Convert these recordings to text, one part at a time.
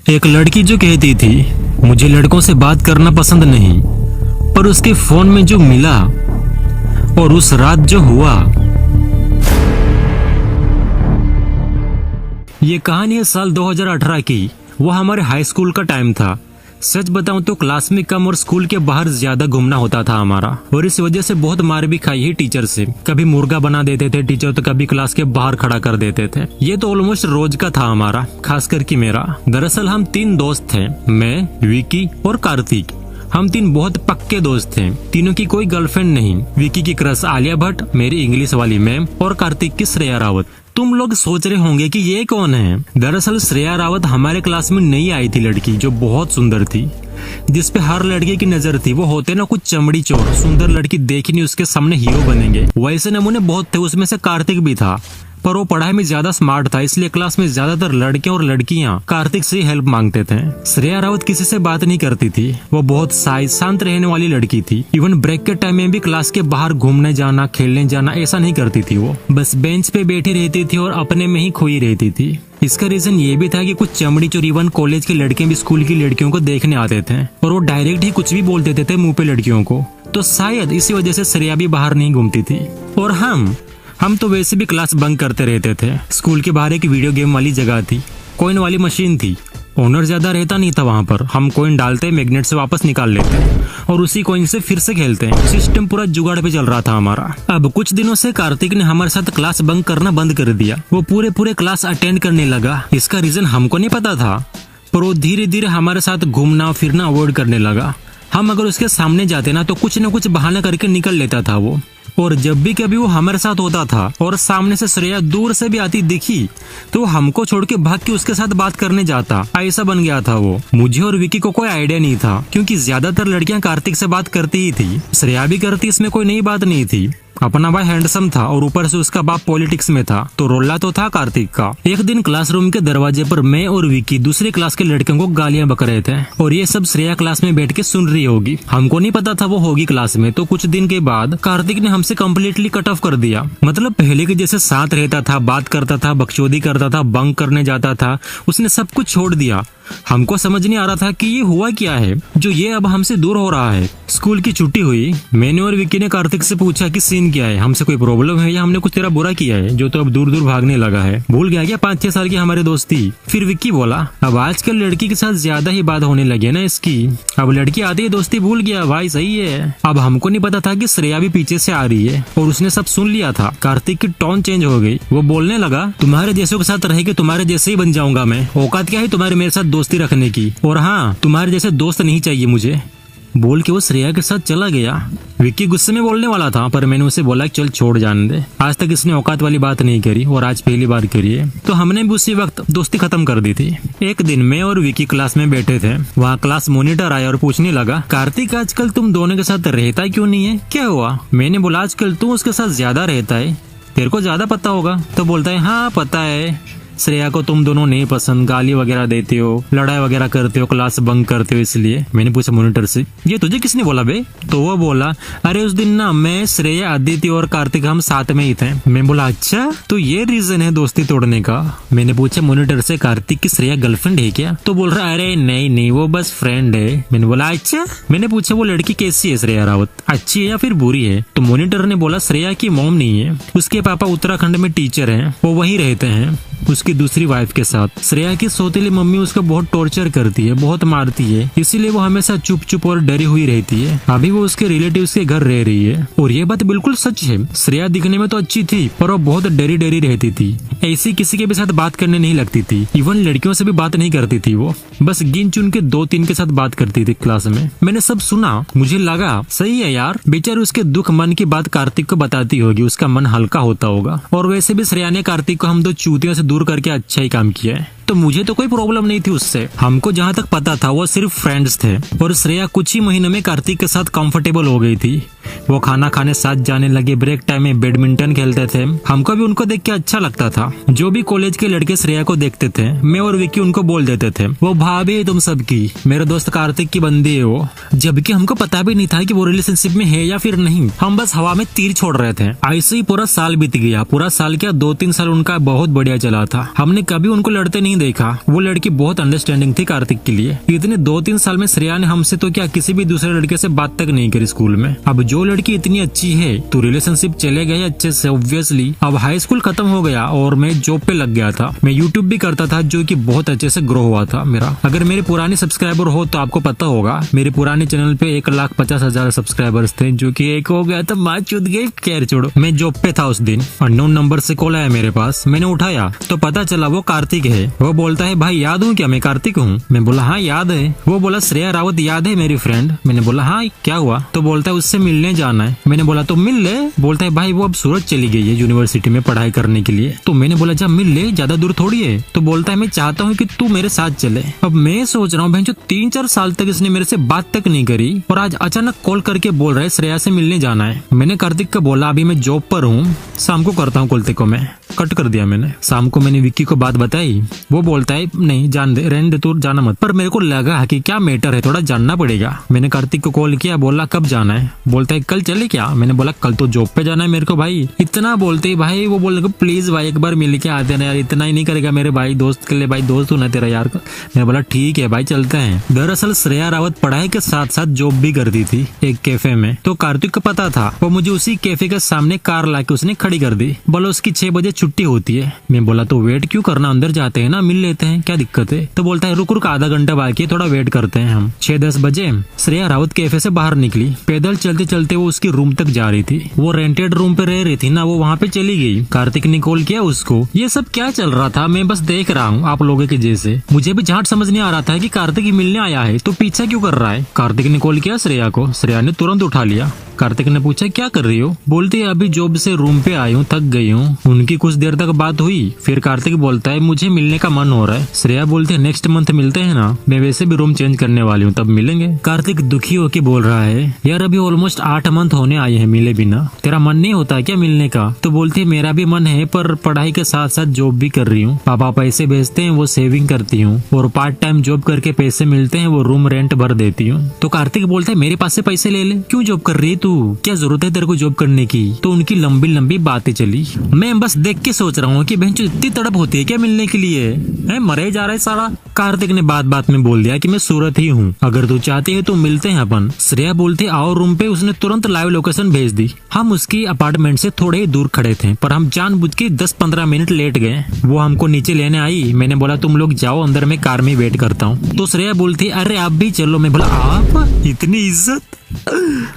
एक लड़की जो कहती थी मुझे लड़कों से बात करना पसंद नहीं, पर उसके फोन में जो मिला और उस रात जो हुआ। ये कहानी है साल 2018 की। वो हमारे हाई स्कूल का टाइम था। सच बताऊं तो क्लास में कम और स्कूल के बाहर ज्यादा घूमना होता था हमारा, और इस वजह से बहुत मार भी खाई है टीचर से। कभी मुर्गा बना देते थे टीचर, तो कभी क्लास के बाहर खड़ा कर देते थे। ये तो ऑलमोस्ट रोज का था हमारा, खास करके मेरा। दरअसल हम 3 दोस्त थे, मैं, विकी और कार्तिक। हम 3 बहुत पक्के दोस्त थे। तीनों की कोई गर्लफ्रेंड नहीं। विकी की क्रश आलिया भट्ट, मेरी इंग्लिश वाली मैम, और कार्तिक की श्रेया रावत। तुम लोग सोच रहे होंगे कि ये कौन है। दरअसल श्रेया रावत हमारे क्लास में नई आई थी लड़की, जो बहुत सुंदर थी, जिसपे हर लड़के की नजर थी। वो होते ना कुछ चमड़ी चोर, सुंदर लड़की देखी नहीं उसके सामने हीरो बनेंगे, वैसे नमूने बहुत थे। उसमें से कार्तिक भी था, पर वो पढ़ाई में ज्यादा स्मार्ट था, इसलिए क्लास में ज्यादातर लड़के और लड़कियां कार्तिक से हेल्प मांगते थे। श्रेया रावत किसी से बात नहीं करती थी। वो बहुत शांत रहने वाली लड़की थी। इवन ब्रेक के टाइम में भी क्लास के बाहर घूमने जाना, खेलने जाना, ऐसा नहीं करती थी। वो बस बेंच पे बैठी रहती थी और अपने में ही खोई रहती थी। इसका रीजन ये भी था कि कुछ चमड़ी चोर, इवन कॉलेज के लड़के भी स्कूल की लड़कियों को देखने आते थे, और वो डायरेक्ट ही कुछ भी बोल देते थे मुंह पे लड़कियों को। तो शायद इसी वजह से श्रेया भी बाहर नहीं घूमती थी। और हम तो वैसे भी क्लास बंक करते रहते थे। स्कूल के बाहर एक वीडियो गेम वाली जगह थी, कॉइन वाली मशीन थी। ओनर ज्यादा रहता नहीं था वहाँ पर। हम कॉइन डालते, मैग्नेट से वापस निकाल लेते और उसी कॉइन से फिर से खेलते। सिस्टम पूरा जुगाड़ पे चल रहा था हमारा। अब कुछ दिनों से कार्तिक ने हमारे साथ क्लास बंक करना बंद कर दिया। वो पूरे क्लास अटेंड करने लगा। इसका रीजन हमको नहीं पता था, पर वो धीरे धीरे हमारे साथ घूमना फिरना अवॉइड करने लगा। हम अगर उसके सामने जाते ना, तो कुछ न कुछ बहाना करके निकल लेता था वो। और जब भी कभी वो हमारे साथ होता था और सामने से श्रेया दूर से भी आती दिखी, तो हमको छोड़ के भाग के उसके साथ बात करने जाता। ऐसा बन गया था वो। मुझे और विकी को कोई आइडिया नहीं था, क्योंकि ज्यादातर लड़कियां कार्तिक से बात करती ही थी। श्रेया भी करती, इसमें कोई नई बात नहीं थी। अपना भाई हैंडसम था और ऊपर से उसका बाप पॉलिटिक्स में था, तो रोला तो था कार्तिक का। एक दिन क्लासरूम के दरवाजे पर मैं और विकी दूसरी क्लास के लड़कियों को गालियां बक रहे थे, और ये सब श्रेया क्लास में बैठ के सुन रही होगी। हमको नहीं पता था वो होगी क्लास में। तो कुछ दिन के बाद कार्तिक ने हमसे कम्प्लीटली कट ऑफ कर दिया। मतलब पहले के जैसे साथ रहता था, बात करता था, बकचोदी करता था, बंक करने जाता था, उसने सब कुछ छोड़ दिया। हमको समझ नहीं आ रहा था कि ये हुआ क्या है जो ये अब हमसे दूर हो रहा है। स्कूल की छुट्टी हुई। मैंने और विक्की ने कार्तिक से पूछा कि सीन क्या है, हमसे कोई प्रॉब्लम है या हमने कुछ तेरा बुरा किया है जो तो अब दूर दूर भागने लगा है। भूल गया क्या 5-6 साल की हमारी दोस्ती। फिर विक्की बोला, अब आजकल लड़की के साथ ज्यादा ही बात होने लगी है ना इसकी। अब लड़की आती है, दोस्ती भूल गया। भाई सही है। अब हमको नहीं पता था कि श्रेया भी पीछे से आ रही है, और उसने सब सुन लिया था। कार्तिक की टोन चेंज हो गई। वो बोलने लगा, तुम्हारे जैसों के साथ रह के तुम्हारे जैसे ही बन जाऊंगा मैं। औकात क्या है तुम्हारे मेरे साथ दोस्ती रखने की, और हाँ, तुम्हारे जैसे दोस्त नहीं चाहिए मुझे। बोल के वो श्रेया के साथ चला गया। विक्की गुस्से में बोलने वाला था, पर मैंने उसे बोला चल छोड़ जाने दे। आज तक इसने औकात वाली बात नहीं करी, और आज पहली बार करी है। तो हमने भी उसी वक्त दोस्ती खत्म कर दी थी। एक दिन मैं और विक्की क्लास में बैठे थे। वहाँ क्लास मॉनिटर आया और पूछने लगा, कार्तिक आजकल तुम दोनों के साथ रहता क्यों नहीं है, क्या हुआ? मैंने बोला, आजकल तू उसके साथ ज्यादा रहता है, तेरे को ज्यादा पता होगा। तो बोलता है, हाँ पता है, श्रेया को तुम दोनों नहीं पसंद, गाली वगैरह देते हो, लड़ाई वगैरह करते हो, क्लास बंक करते हो, इसलिए। मैंने पूछा मॉनिटर से, ये तुझे किसने बोला बे? तो वो बोला, अरे उस दिन ना मैं, श्रेया, आदित्य और कार्तिक हम साथ में ही थे। मैं बोला, अच्छा तो ये रीजन है दोस्ती तोड़ने का? मैंने पूछा मॉनिटर से, कार्तिक की श्रेया गर्लफ्रेंड है क्या? तो बोल रहा, अरे नहीं वो बस फ्रेंड है। मैंने बोला, अच्छा। मैंने पूछा, वो लड़की कैसी है श्रेया रावत, अच्छी है या फिर बुरी है? तो मॉनिटर ने बोला, श्रेया की मॉम नहीं है, उसके पापा उत्तराखंड में टीचर हैं, वो वहीं रहते हैं उसकी दूसरी वाइफ के साथ। श्रेया की सौतेली मम्मी उसको बहुत टॉर्चर करती है, बहुत मारती है, इसीलिए वो हमेशा चुप चुप और डरी हुई रहती है। अभी वो उसके रिलेटिव्स के घर रह रही है, और ये बात बिल्कुल सच है। श्रेया दिखने में तो अच्छी थी, पर वो बहुत डरी डरी रहती थी। ऐसी किसी के भी साथ बात करने नहीं लगती थी। इवन लड़कियों से भी बात नहीं करती थी। वो बस गिन चुन के 2-3 के साथ बात करती थी क्लास में। मैंने सब सुना, मुझे लगा सही है यार, बेचारी उसके दुख मन की बात कार्तिक को बताती होगी, उसका मन हल्का होता होगा। और वैसे भी श्रेया ने कार्तिक को हम 2 चूतियों से दूर करके अच्छा ही काम किया है, तो मुझे तो कोई प्रॉब्लम नहीं थी उससे। हमको जहाँ तक पता था वो सिर्फ फ्रेंड्स थे, और श्रेया कुछ ही महीनों में कार्तिक के साथ कंफर्टेबल हो गई थी। वो खाना खाने साथ जाने लगे, ब्रेक टाइम में बैडमिंटन खेलते थे। हमको भी उनको देख के अच्छा लगता था। जो भी कॉलेज के लड़के श्रेया को देखते थे, मैं और विक्की उनको बोल देते थे वो भाभी है तुम सबकी, मेरे दोस्त कार्तिक की बंदी है वो। जबकि हमको पता भी नहीं था कि वो रिलेशनशिप में है या फिर नहीं, हम बस हवा में तीर छोड़ रहे थे। ऐसे ही पूरा साल बीत गया। पूरा साल क्या, 2-3 साल उनका बहुत बढ़िया चला था। हमने कभी उनको लड़ते नहीं देखा। वो लड़की बहुत अंडरस्टैंडिंग थी कार्तिक के लिए। इतने 2-3 साल में श्रेया ने हमसे तो क्या किसी भी दूसरे लड़के से बात तक नहीं करी स्कूल में। अब जो लड़की इतनी अच्छी है तो रिलेशनशिप चले गए अच्छे से ऑब्वियसली। अब हाई स्कूल खत्म हो गया और मैं जॉब पे लग गया था। मैं यूट्यूब भी करता था जो कि बहुत अच्छे से ग्रो हुआ था मेरा। अगर मेरे पुराने सब्सक्राइबर हो तो आपको पता होगा मेरे पुराने चैनल पे 1,50,000 सब्सक्राइबर्स थे, जो कि एक हो गया था माँ चुद गई। खैर छोड़ो, मैं जॉब पे था उस दिन। अननोन नंबर से कॉल आया मेरे पास। मैंने उठाया तो पता चला वो कार्तिक है। वो बोलता है भाई याद हूँ क्या, मैं कार्तिक हूँ। मैं बोला हाँ याद है। वो बोला श्रेया रावत याद है मेरी फ्रेंड। मैंने बोला हाँ क्या हुआ। तो बोलता है उससे मिलने जाना है। मैंने बोला तो मिल ले। बोलता है भाई वो अब सूरत चली गई है यूनिवर्सिटी में पढ़ाई करने के लिए। तो मैंने बोला जब मिल ले, ज्यादा दूर थोड़ी है। तो बोलता है मैं चाहता हूँ कि तू मेरे साथ चले। अब मैं सोच रहा हूँ भाई जो 3-4 साल तक इसने मेरे से बात तक नहीं करी और आज अचानक कॉल करके बोल रहा है श्रेया से मिलने जाना है। मैंने कार्तिक को बोला अभी मैं जॉब पर हूँ, शाम को करता हूँ कॉल। को मैं कट कर दिया मैंने। शाम को मैंने विक्की को बात बताई। वो बोलता है नहीं जान दे, रहने दे, तू जाना मत। पर मेरे को लगा कि क्या मैटर है, थोड़ा जानना पड़ेगा। मैंने कार्तिक को कॉल किया, बोला कब जाना है। बोलता है कल चले क्या। मैंने बोला कल तो जॉब पे जाना है मेरे को भाई। इतना बोलते ही भाई वो बोल प्लीज भाई एक बार मिल के आते ना यार, इतना ही नहीं करेगा मेरे भाई दोस्त के लिए, भाई दोस्त हूं ना तेरा यार। मैंने बोला ठीक है भाई चलते हैं। दरअसल श्रेया रावत पढ़ाई के साथ साथ जॉब भी करती थी एक कैफे में। तो कार्तिक को पता था। वो मुझे उसी कैफे के सामने कार लाके उसने खड़ी कर दी। बोला उसकी 6 बजे छुट्टी होती है। मैं बोला तो वेट क्यों करना, अंदर जाते हैं ना, मिल लेते हैं, क्या दिक्कत है। तो बोलता है रुक रुक आधा घंटा बाकी है, थोड़ा वेट करते हैं हम। 6-10 बजे श्रेया रावत कैफे से बाहर निकली। पैदल चलते चलते वो उसकी रूम तक जा रही थी। वो रेंटेड रूम पे रह रही थी ना, वो वहाँ पे चली गई। कार्तिक ने कॉल किया उसको। ये सब क्या चल रहा था मैं बस देख रहा हूँ आप लोगों के जैसे। मुझे भी झाट समझ नहीं आ रहा था कि कार्तिक ही मिलने आया है तो पीछा क्यों कर रहा है। कार्तिक ने कॉल किया श्रेया को। श्रेया ने तुरंत उठा लिया। कार्तिक ने पूछा क्या कर रही हो। बोलती है अभी जॉब से रूम पे आई हूँ, थक गई हूँ। उनकी कुछ देर तक बात हुई। फिर कार्तिक बोलता है मुझे मिलने का मन हो रहा है। श्रेया बोलती है नेक्स्ट मंथ मिलते हैं ना, मैं वैसे भी रूम चेंज करने वाली हूँ, तब मिलेंगे। कार्तिक दुखी होके बोल रहा है यार अभी ऑलमोस्ट 8 मंथ होने आए हैं मिले बिना, तेरा मन नहीं होता क्या मिलने का। तो बोलती है मेरा भी मन है पर पढ़ाई के साथ साथ जॉब भी कर रही हूँ। पापा पैसे भेजते हैं वो सेविंग करती हूँ और पार्ट टाइम जॉब करके पैसे मिलते हैं वो रूम रेंट भर देती हूँ। तो कार्तिक बोलता है मेरे पास से पैसे ले ले, क्यों जॉब कर रही है तू, क्या जरूरत है तेरे को जॉब करने की। तो उनकी लंबी लंबी बातें चली। मैं बस देख के सोच रहा हूँ कि बहन इतनी तड़प होती है क्या मिलने के लिए, है मरे जा रहा है सारा। कार्तिक ने बात बात में बोल दिया कि मैं सूरत ही हूँ, अगर तू चाहती है तो मिलते हैं अपन। श्रेया बोलती आओ रूम पे। उसने तुरंत लाइव लोकेशन भेज दी। हम उसकी अपार्टमेंट से थोड़े ही दूर खड़े थे पर हम जानबूझ के 10-15 मिनट लेट गए। वो हमको नीचे लेने आई। मैंने बोला तुम लोग जाओ अंदर, में कार में वेट करता हूँ। तो श्रेया बोलती अरे आप भी चलो। मैं बोला आप, इतनी इज्जत।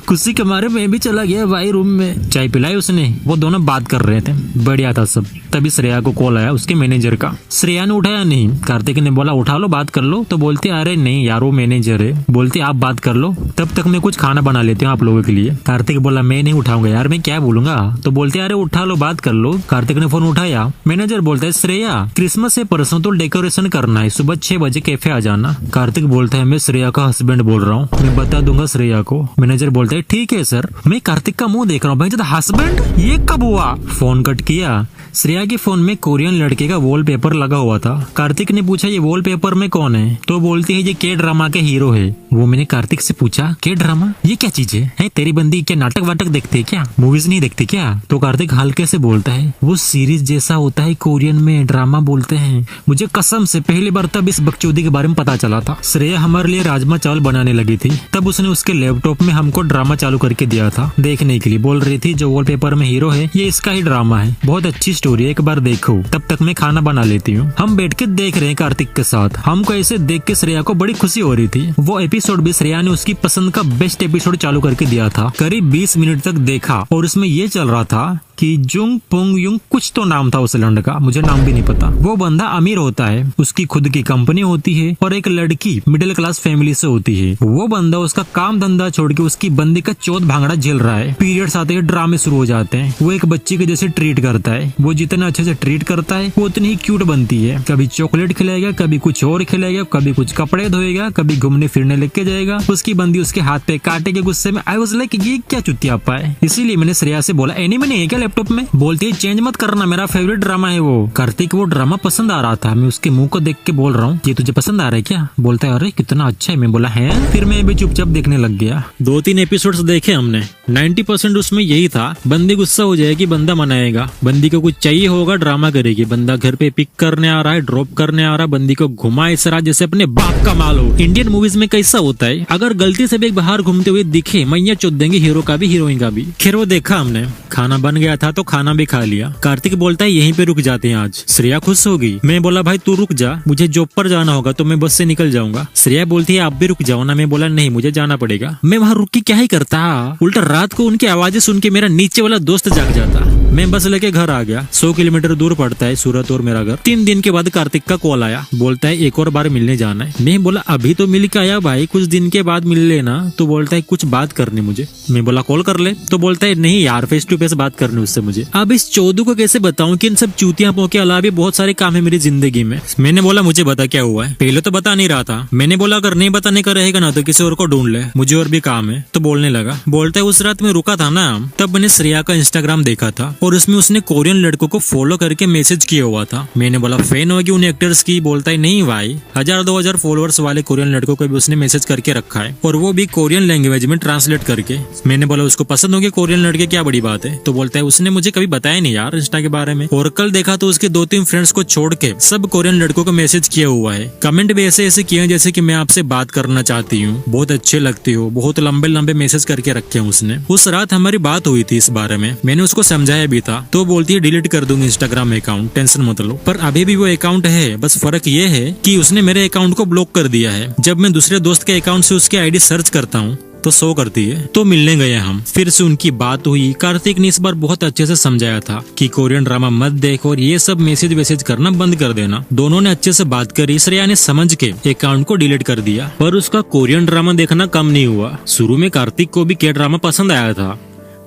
खुशी के मारे मैं भी चला गया भाई रूम में। चाय पिलाई उसने। वो दोनों बात कर रहे थे, बढ़िया था सब। तभी श्रेया को कॉल आया उसके मैनेजर का। श्रेया ने उठाया नहीं। कार्तिक ने बोला उठा लो बात कर लो। तो बोलती अरे नहीं यार वो मैनेजर है। बोलती आप बात कर लो, तब तक मैं कुछ खाना बना लेती हूँ आप लोगों के लिए। कार्तिक बोला मैं नहीं उठाऊंगा यार, मैं क्या बोलूंगा। तो बोलते अरे उठा लो बात कर लो। कार्तिक ने फोन उठाया। मैनेजर बोलता है श्रेया क्रिसमस से परसों तो डेकोरेशन करना है, सुबह 6 बजे कैफे आ जाना। कार्तिक बोलता है मैं श्रेया का हस्बैंड बोल रहा हूँ, मैं बता दूंगा श्रेया को। मैनेजर बोलता है ठीक है सर। मैं कार्तिक का मुंह देख रहा हूँ, भाई जब हस्बैंड ये कब हुआ। फोन कट किया। श्रेया के फोन में कोरियन लड़के का वॉलपेपर लगा हुआ था। कार्तिक ने पूछा ये वॉलपेपर में कौन है। तो बोलती है ये के ड्रामा के हीरो है। वो मैंने कार्तिक से पूछा के ड्रामा ये क्या चीज है तेरी बंदी क्या नाटक वाटक देखते है क्या, मूवीज नहीं देखते क्या। तो कार्तिक हल्के से बोलता है वो सीरीज जैसा होता है, कोरियन में ड्रामा बोलते हैं। मुझे कसम से पहली बार तब इस बकचोदी के बारे में पता चला था। श्रेया हमारे लिए राजमा चावल बनाने लगी थी, तब उसने उसके लैपटॉप में हमको ड्रामा चालू करके दिया था देखने के लिए। बोल रही थी जो वॉलपेपर में हीरो है ये इसका ही ड्रामा है, बहुत अच्छी स्टोरी है, एक बार देखो। तब तक मैं खाना बना लेती हूँ। हम बैठ के देख रहे हैं कार्तिक के साथ। हमको ऐसे देख के श्रेया को बड़ी खुशी हो रही थी। वो एपिसोड भी श्रेया ने उसकी पसंद का बेस्ट एपिसोड चालू करके दिया था। करीब 20 मिनट तक देखा और उसमें ये चल रहा था कि जुंग पुंग युंग कुछ तो नाम था उस लड़के का, मुझे नाम भी नहीं पता। वो बंदा अमीर होता है, उसकी खुद की कंपनी होती है और एक लड़की मिडिल क्लास फैमिली से होती है। वो बंदा उसका काम धंधा छोड़ के उसकी बंदी का चौथ भांगड़ा झेल रहा है। पीरियड्स आते ही ड्रामे शुरू हो जाते हैं। वो एक बच्ची के जैसे ट्रीट करता है। वो जितना अच्छे से ट्रीट करता है वो उतनी ही क्यूट बनती है। कभी चॉकलेट खिलाएगा, कभी कुछ और खिलाएगा, कभी कुछ कपड़े धोएगा, कभी घूमने फिरने लेके जाएगा। उसकी बंदी उसके हाथ पे काटे के गुस्से में आई वाज लाइक ये क्या चुतियापा है। इसीलिए मैंने श्रेया से बोला एनीमे नहीं है क्या लैपटॉप में? बोलती है चेंज मत करना, मेरा फेवरेट ड्रामा है वो। कार्तिक वो ड्रामा पसंद आ रहा था। मैं उसके मुंह को देख के बोल रहा हूँ ये तुझे पसंद आ रहा है क्या? बोलता है अरे कितना अच्छा है। मैं बोला है। फिर मैं भी चुपचाप देखने लग गया। 2-3 एपिसोड्स देखे हमने। 90% उसमें यही था, बंदी गुस्सा हो जाएगी, बंदा मनाएगा, बंदी को कुछ चाहिए होगा, ड्रामा करेगी, बंदा घर पे पिक करने आ रहा है, ड्रॉप करने आ रहा है, बंदी को घुमा इस तरह जैसे अपने बाप का माल हो। इंडियन मूवीज में कैसा होता है, अगर गलती से भी एक बाहर घूमते हुए दिखे मैया चोद देंगे, हीरो का भी हीरोइन का भी। खैर वो देखा हमने, खाना बन गया था तो खाना भी खा लिया। कार्तिक बोलता है यहीं पे रुक जाते हैं आज। श्रेया खुश हो गई। मैं बोला भाई तू रुक जा, मुझे जॉब पर जाना होगा तो मैं बस से निकल जाऊंगा। श्रेया बोलती है आप भी रुक जाओ ना। मैं बोला नहीं मुझे जाना पड़ेगा। मैं वहाँ रुक के क्या ही करता, उल्टा रात को उनकी आवाजें सुन के मेरा नीचे वाला दोस्त जाग जाता। मैं बस लेके घर आ गया। 100 किलोमीटर दूर पड़ता है सूरत और मेरा घर। 3 दिन के बाद कार्तिक का कॉल आया, बोलता है एक और बार मिलने जाना है। मैं बोला अभी तो मिल के आया भाई, कुछ दिन के बाद मिल लेना। तो बोलता है कुछ बात करनी मुझे। मैं बोला कॉल कर ले। तो बोलता है नहीं यार फेस टू फेस बात करनी उससे मुझे। अब इस चौधू को कैसे बताऊं कि इन सब चूतियापों के अलावा भी बहुत सारे काम है मेरी जिंदगी में। मैंने बोला मुझे बता क्या हुआ है। पहले तो बता नहीं रहा था। मैंने बोला अगर नहीं बताने का रहेगा ना तो किसी और को ढूंढ ले, मुझे और भी काम है। तो बोलने लगा। बोलता है उस रात में रुका था ना तब मैंने श्रेया का इंस्टाग्राम देखा था और उसमें उसने कोरियन लड़कों को फॉलो करके मैसेज किया हुआ था। मैंने बोला फैन होगी उन एक्टर्स की। बोलता है नहीं भाई, 1000-2000 फॉलोअर्स वाले कोरियन लड़कों को भी उसने मैसेज करके रखा है और वो भी कोरियन लैंग्वेज में ट्रांसलेट करके। मैंने बोला उसको पसंद होंगे कोरियन लड़के, क्या बड़ी बात है। तो बोलता है उसने मुझे कभी बताया नहीं यार इंस्टा के बारे में। और कल देखा तो उसके 2-3 फ्रेंड्स को छोड़ के सब कोरियन लड़कों को मैसेज किया हुआ है। कमेंट भी ऐसे ऐसे किए जैसे कि मैं आपसे बात करना चाहती हूँ, बहुत अच्छे लगते हो, बहुत लंबे लंबे मैसेज करके रखे हैं उसने। उस रात हमारी बात हुई थी इस बारे में, मैंने उसको समझाया भी था। तो बोलती है डिलीट कर दूंगी इंस्टाग्राम अकाउंट, टेंशन मत लो। पर अभी भी वो अकाउंट है, बस फर्क ये है कि उसने मेरे अकाउंट को ब्लॉक कर दिया है। जब मैं दूसरे दोस्त के अकाउंट से उसकी आईडी सर्च करता हूँ तो शो करती है। तो मिलने गए हम, फिर से उनकी बात हुई। कार्तिक ने इस बार बहुत अच्छे से समझाया था कि कोरियन ड्रामा मत देखो और ये सब मैसेज वैसेज करना बंद कर देना। दोनों ने अच्छे से बात करी। श्रेया ने समझ के अकाउंट को डिलीट कर दिया। पर उसका कोरियन ड्रामा देखना कम नहीं हुआ। शुरू में कार्तिक को भी के ड्रामा पसंद आया था,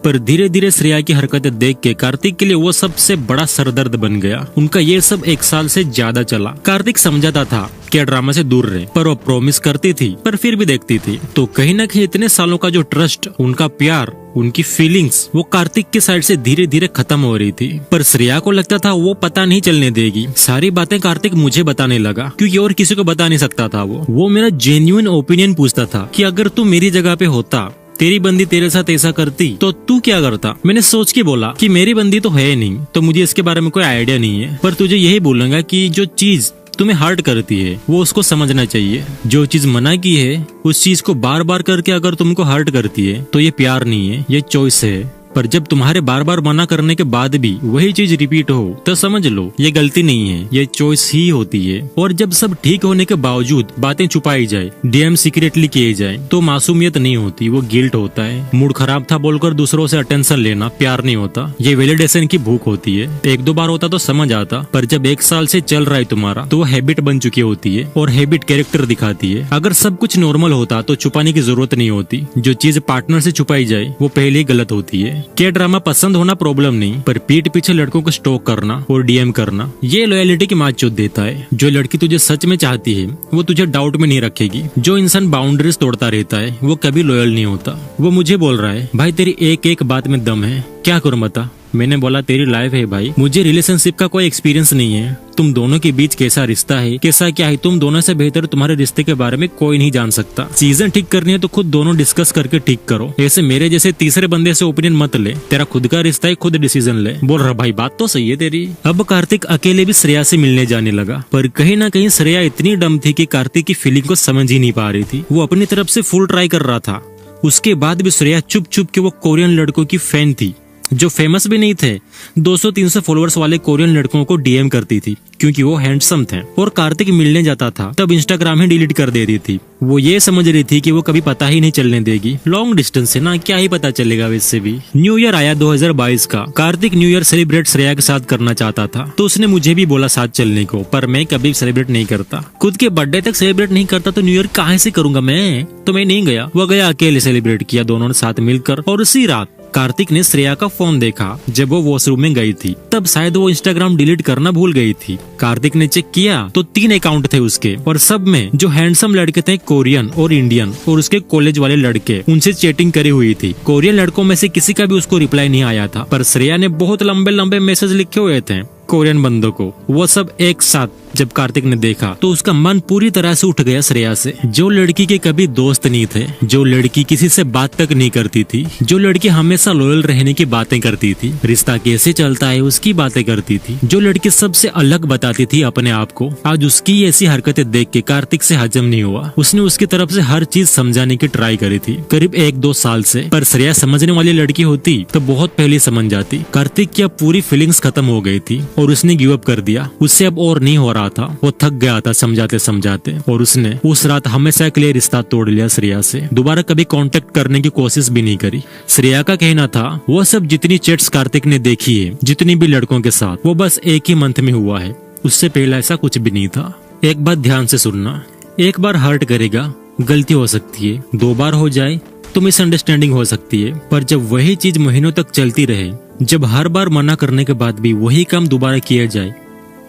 पर धीरे धीरे श्रेया की हरकतें देख के कार्तिक के लिए वो सबसे बड़ा सरदर्द बन गया। उनका ये सब 1 साल से ज्यादा चला। कार्तिक समझाता था कि ड्रामा से दूर रहे, पर वो प्रॉमिस करती थी, पर फिर भी देखती थी। तो कहीं ना कहीं इतने सालों का जो ट्रस्ट, उनका प्यार, उनकी फीलिंग्स वो कार्तिक के साइड से धीरे धीरे खत्म हो रही थी। पर श्रेया को लगता था वो पता नहीं चलने देगी। सारी बातें कार्तिक मुझे बताने लगा क्योंकि और किसी को बता नहीं सकता था। वो मेरा जेन्युइन ओपिनियन पूछता था कि अगर तू मेरी जगह पे होता, तेरी बंदी तेरे साथ ऐसा करती तो तू क्या करता। मैंने सोच के बोला कि मेरी बंदी तो है नहीं तो मुझे इसके बारे में कोई आइडिया नहीं है, पर तुझे यही बोलूंगा कि जो चीज तुम्हें हर्ट करती है वो उसको समझना चाहिए। जो चीज मना की है उस चीज को बार बार करके अगर तुमको हर्ट करती है तो ये प्यार नहीं है, ये चॉइस है। पर जब तुम्हारे बार बार मना करने के बाद भी वही चीज रिपीट हो तो समझ लो ये गलती नहीं है, ये चॉइस ही होती है। और जब सब ठीक होने के बावजूद बातें छुपाई जाए, डीएम सीक्रेटली किए जाए तो मासूमियत नहीं होती, वो गिल्ट होता है। मूड खराब था बोलकर दूसरों से अटेंशन लेना प्यार नहीं होता, ये वैलिडेशन की भूख होती है। 1-2 बार होता तो समझ आता, पर जब 1 साल से चल रहा है तुम्हारा तो वो हैबिट बन चुकी होती है और हैबिट कैरेक्टर दिखाती है। अगर सब कुछ नॉर्मल होता तो छुपाने की जरूरत नहीं होती। जो चीज पार्टनर से छुपाई जाए वो पहले ही गलत होती है। के ड्रामा पसंद होना प्रॉब्लम नहीं, पर पीठ पीछे लड़कों को स्टॉक करना और डीएम करना ये लॉयलिटी की मात चोद देता है। जो लड़की तुझे सच में चाहती है वो तुझे डाउट में नहीं रखेगी। जो इंसान बाउंड्रीज तोड़ता रहता है वो कभी लॉयल नहीं होता। वो मुझे बोल रहा है भाई तेरी एक एक बात में दम है, क्या करूं बता। मैंने बोला तेरी लाइफ है भाई, मुझे रिलेशनशिप का कोई एक्सपीरियंस नहीं है। तुम दोनों के बीच कैसा रिश्ता है, कैसा क्या है, तुम दोनों से बेहतर तुम्हारे रिश्ते के बारे में कोई नहीं जान सकता। चीजें ठीक करनी है तो खुद दोनों डिस्कस करके ठीक करो। ऐसे मेरे जैसे तीसरे बंदे से ओपिनियन मत ले। तेरा खुद का रिश्ता है, खुद डिसीजन ले। बोल रहा भाई बात तो सही है तेरी। अब कार्तिक अकेले भी श्रेया से मिलने जाने लगा, पर कहीं ना कहीं श्रेया इतनी डम थी कि कार्तिक की फीलिंग को समझ ही नहीं पा रही थी। वो अपनी तरफ से फुल ट्राई कर रहा था। उसके बाद भी श्रेया चुप चुप के वो कोरियन लड़कों की फैन थी जो फेमस भी नहीं थे, 200-300 फॉलोअर्स वाले कोरियन लड़कों को डीएम करती थी क्योंकि वो हैंडसम थे। और कार्तिक मिलने जाता था तब इंस्टाग्राम ही डिलीट कर देती थी। वो ये समझ रही थी कि वो कभी पता ही नहीं चलने देगी, लॉन्ग डिस्टेंस है ना, क्या ही पता चलेगा वैसे भी। न्यू ईयर आया 2022 का। Kartik new year celebrate Shreya के साथ करना चाहता था, तो उसने मुझे भी बोला साथ चलने को, पर मैं कभी सेलिब्रेट नहीं करता। खुद के बर्थडे तक सेलिब्रेट नहीं करता तो न्यू ईयर कहाँ से करूंगा मैं, तो मैं नहीं गया। वो गया, अकेले सेलिब्रेट किया दोनों ने साथ मिलकर। और उसी रात कार्तिक ने श्रेया का फोन देखा जब वो वॉशरूम में गई थी। तब शायद वो इंस्टाग्राम डिलीट करना भूल गई थी। कार्तिक ने चेक किया तो 3 अकाउंट थे उसके, और सब में जो हैंडसम लड़के थे कोरियन और इंडियन और उसके कॉलेज वाले लड़के, उनसे चैटिंग करी हुई थी। कोरियन लड़कों में से किसी का भी उसको रिप्लाई नहीं आया था, पर श्रेया ने बहुत लंबे लंबे मैसेज लिखे हुए थे कोरियन बंदों को। वो सब एक साथ जब कार्तिक ने देखा तो उसका मन पूरी तरह से उठ गया श्रेया से। जो लड़की के कभी दोस्त नहीं थे, जो लड़की किसी से बात तक नहीं करती थी, जो लड़की हमेशा लॉयल रहने की बातें करती थी, रिश्ता कैसे चलता है उसकी बातें करती थी, जो लड़की सबसे अलग बताती थी अपने आप को, आज उसकी ऐसी हरकतें देख के कार्तिक से हजम नहीं हुआ। उसने उसकी तरफ से हर चीज समझाने की ट्राई करी थी करीब 1-2 साल से, पर श्रेया समझने वाली लड़की होती तो बहुत पहले समझ जाती। कार्तिक की अब पूरी फीलिंग्स खत्म हो गई थी और उसने गिव अप कर दिया। उससे अब और नहीं हो रहा था, वो थक गया था समझाते समझाते, और उसने उस रात हमेशा के लिए रिश्ता तोड़ लिया श्रेया से। दोबारा कभी कांटेक्ट करने की कोशिश भी नहीं करी। श्रेया का कहना था वो सब जितनी चैट्स कार्तिक ने देखी है जितनी भी लड़कों के साथ, वो बस एक ही मंथ में हुआ है, उससे पहले ऐसा कुछ भी नहीं था। एक बात ध्यान से सुनना, एक बार हर्ट करेगा, गलती हो सकती है, 2 बार हो जाए तो मिसअंडरस्टैंडिंग हो सकती है, पर जब वही चीज महीनों तक चलती रहे, जब हर बार मना करने के बाद भी वही काम दोबारा किया जाए,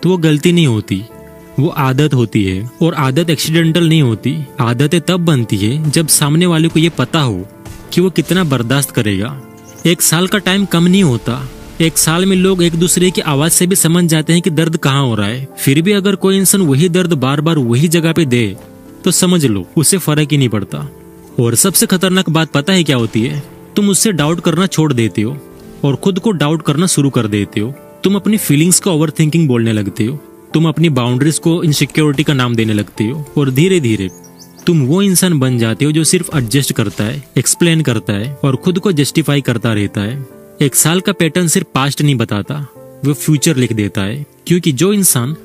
तो वो गलती नहीं होती, वो आदत होती है। और आदत एक्सीडेंटल नहीं होती। आदतें तब बनती है जब सामने वाले को ये पता हो कि वो कितना बर्दाश्त करेगा। 1 साल का टाइम कम नहीं होता। 1 साल में लोग एक दूसरे की आवाज से भी समझ जाते हैं कि दर्द कहाँ हो रहा है। फिर भी अगर कोई इंसान वही दर्द बार बार वही जगह पे दे तो समझ लो उससे फर्क ही नहीं पड़ता। और सबसे खतरनाक बात पता है क्या होती है? तुम उससे डाउट करना छोड़ देते हो और खुद को डाउट करना शुरू कर देते हो। तुम अपनी फीलिंग्स को ओवर थिंकिंग बोलने लगते हो। तुम अपनी बाउंड्रीज को इनसिक्योरिटी का नाम देने लगते हो, और धीरे धीरे तुम वो इंसान बन जाते हो जो सिर्फ एडजस्ट करता है, एक्सप्लेन करता है और खुद को जस्टिफाई करता रहता है। 1 साल का पैटर्न सिर्फ पास्ट नहीं बताता, वो फ्यूचर लिख देता है। क्योंकि जो इंसान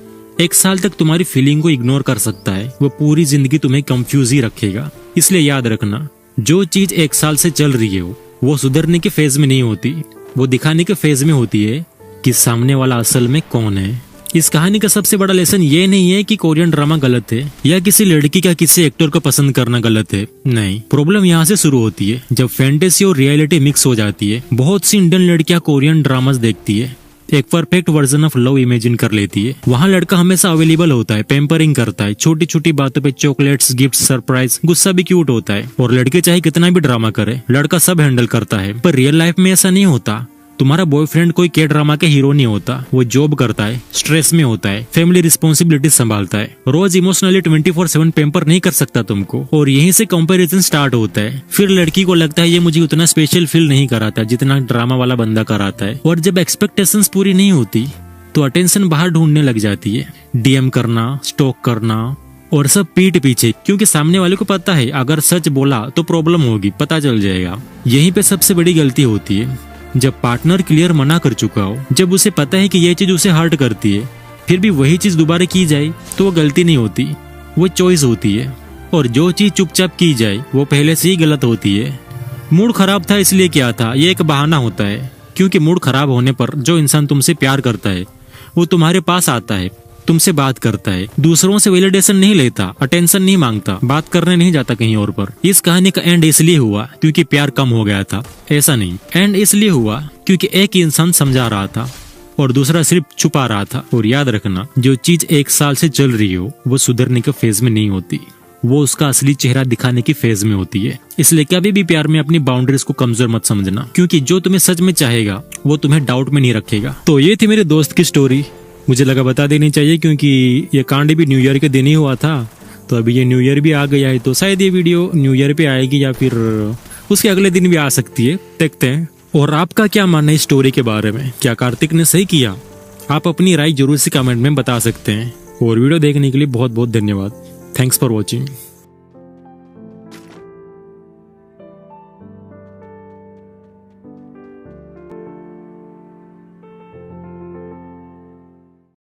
1 साल तक तुम्हारी फीलिंग को इग्नोर कर सकता है, वो पूरी जिंदगी तुम्हें कंफ्यूज ही रखेगा। इसलिए याद रखना, जो चीज 1 साल से चल रही है वो सुधरने के फेज में नहीं होती, वो दिखाने के फेज में होती है कि सामने वाला असल में कौन है। इस कहानी का सबसे बड़ा लेसन ये नहीं है कि कोरियन ड्रामा गलत है या किसी लड़की का किसी एक्टर को पसंद करना गलत है। नहीं, प्रॉब्लम यहाँ से शुरू होती है जब फैंटेसी और रियलिटी मिक्स हो जाती है। बहुत सी इंडियन लड़कियां कोरियन ड्रामास देखती है, एक perfect version of love imagine कर लेती है। वहाँ लड़का हमेशा अवेलेबल होता है, पैम्परिंग करता है, छोटी छोटी बातों पे चॉकलेट्स, गिफ्ट, सरप्राइज, गुस्सा भी क्यूट होता है। और लड़के चाहे कितना भी ड्रामा करे, लड़का सब हैंडल करता है। पर रियल लाइफ में ऐसा नहीं होता। तुम्हारा बॉयफ्रेंड कोई के ड्रामा के हीरो नहीं होता। वो जॉब करता है, स्ट्रेस में होता है, फैमिली रिस्पॉन्सिबिलिटी संभालता है, रोज इमोशनली 24/7 पैम्पर नहीं कर सकता तुमको। और यहीं से कंपैरिजन स्टार्ट होता है। फिर लड़की को लगता है ये मुझे उतना स्पेशल फील नहीं कराता जितना ड्रामा वाला बंदा कराता है। और जब एक्सपेक्टेशंस पूरी नहीं होती तो अटेंशन बाहर ढूंढने लग जाती है, डीएम करना, स्टॉक करना, और सब पीठ पीछे। क्योंकि सामने वाले को पता है अगर सच बोला तो प्रॉब्लम होगी, पता चल जाएगा। यहीं पे सबसे बड़ी गलती होती है, जब पार्टनर क्लियर मना कर चुका हो, जब उसे पता है कि ये चीज उसे हर्ट करती है, फिर भी वही चीज दोबारा की जाए तो वो गलती नहीं होती, वो चॉइस होती है। और जो चीज चुपचाप की जाए वो पहले से ही गलत होती है। मूड खराब था इसलिए क्या था, ये एक बहाना होता है। क्योंकि मूड खराब होने पर जो इंसान तुमसे प्यार करता है वो तुम्हारे पास आता है, तुमसे बात करता है, दूसरों से वैलिडेशन नहीं लेता, अटेंशन नहीं मांगता, बात करने नहीं जाता कहीं और पर। इस कहानी का एंड इसलिए हुआ क्योंकि प्यार कम हो गया था, ऐसा नहीं। एंड इसलिए हुआ क्योंकि एक इंसान समझा रहा था और दूसरा सिर्फ छुपा रहा था। और याद रखना, जो चीज 1 साल से चल रही हो वो सुधरने के फेज में नहीं होती, वो उसका असली चेहरा दिखाने की फेज में होती है। इसलिए कभी भी प्यार में अपनी बाउंड्रीज को कमजोर मत समझना, क्योंकि जो तुम्हें सच में चाहेगा वो तुम्हें डाउट में नहीं रखेगा। तो ये थी मेरे दोस्त की स्टोरी, मुझे लगा बता देनी चाहिए क्योंकि ये कांड भी न्यू ईयर के दिन ही हुआ था। तो अभी ये न्यू ईयर भी आ गया है, तो शायद ये वीडियो न्यू ईयर पे आएगी या फिर उसके अगले दिन भी आ सकती है, देखते हैं। और आपका क्या मानना है इस स्टोरी के बारे में? क्या कार्तिक ने सही किया? आप अपनी राय जरूर से कमेंट में बता सकते हैं। और वीडियो देखने के लिए बहुत बहुत धन्यवाद। Thanks for watching.